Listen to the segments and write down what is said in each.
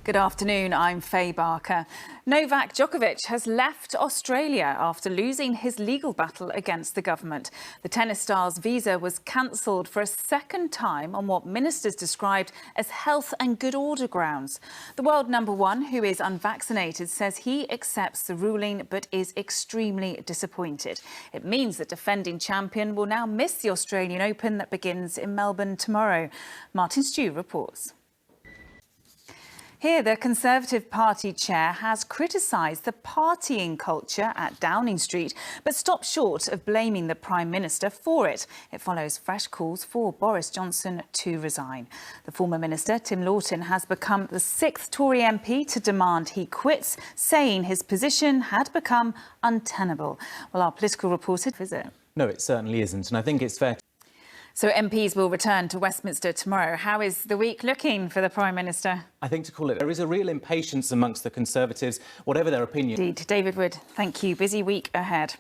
Good afternoon, I'm Faye Barker. Novak Djokovic has left Australia after losing his legal battle against the government. The tennis star's visa was cancelled for a second time on what ministers described as health and good order grounds. The world number one, who is unvaccinated, says he accepts the ruling but is extremely disappointed. It means that defending champion will now miss the Australian Open that begins in Melbourne tomorrow. Martin Stew reports. Here, the Conservative Party chair has criticised the partying culture at Downing Street, but stopped short of blaming the Prime Minister for it. It follows fresh calls for Boris Johnson to resign. The former Minister, Tim Loughton, has become the sixth Tory MP to demand he quits, saying his position had become untenable. Well, our political reporter visit. No, it certainly isn't, and I think it's fair. So MPs will return to Westminster tomorrow. How is the week looking for the Prime Minister? I think to call it, there is a real impatience amongst the Conservatives, whatever their opinion. Indeed. David Wood, thank you. Busy week ahead.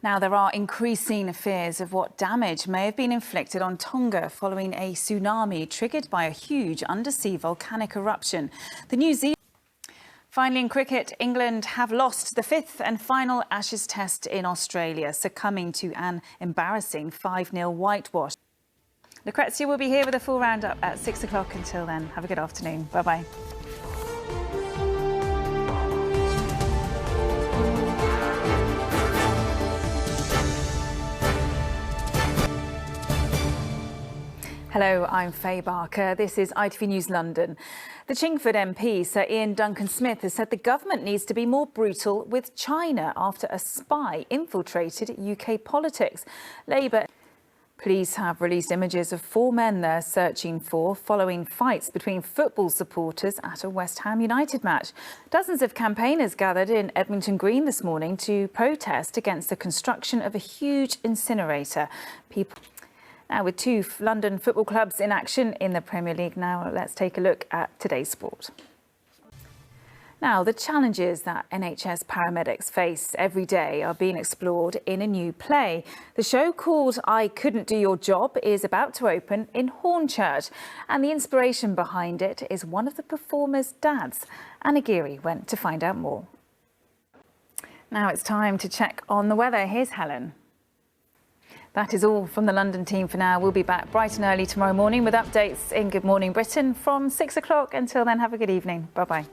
Now, there are increasing fears of what damage may have been inflicted on Tonga following a tsunami triggered by a huge undersea volcanic eruption. The New Zealand Finally, in cricket, England have lost the fifth and final Ashes test in Australia, succumbing to an embarrassing 5-0 whitewash. Lucrezia will be here with a full roundup at 6 o'clock. Until then, have a good afternoon. Bye-bye. Hello, I'm Faye Barker. This is ITV News London. The Chingford MP, Sir Ian Duncan-Smith, has said the government needs to be more brutal with China after a spy infiltrated UK politics. Labour police have released images of 4 men they're searching for following fights between football supporters at a West Ham United match. Dozens of campaigners gathered in Edmonton Green this morning to protest against the construction of a huge incinerator. Now, with 2 London football clubs in action in the Premier League now, let's take a look at today's sport. Now, the challenges that NHS paramedics face every day are being explored in a new play. The show, called I Couldn't Do Your Job, is about to open in Hornchurch, and the inspiration behind it is one of the performers' dads. Anna Geary went to find out more. Now it's time to check on the weather. Here's Helen. That is all from the London team for now. We'll be back bright and early tomorrow morning with updates in Good Morning Britain from 6 o'clock. Until then, have a good evening. Bye-bye.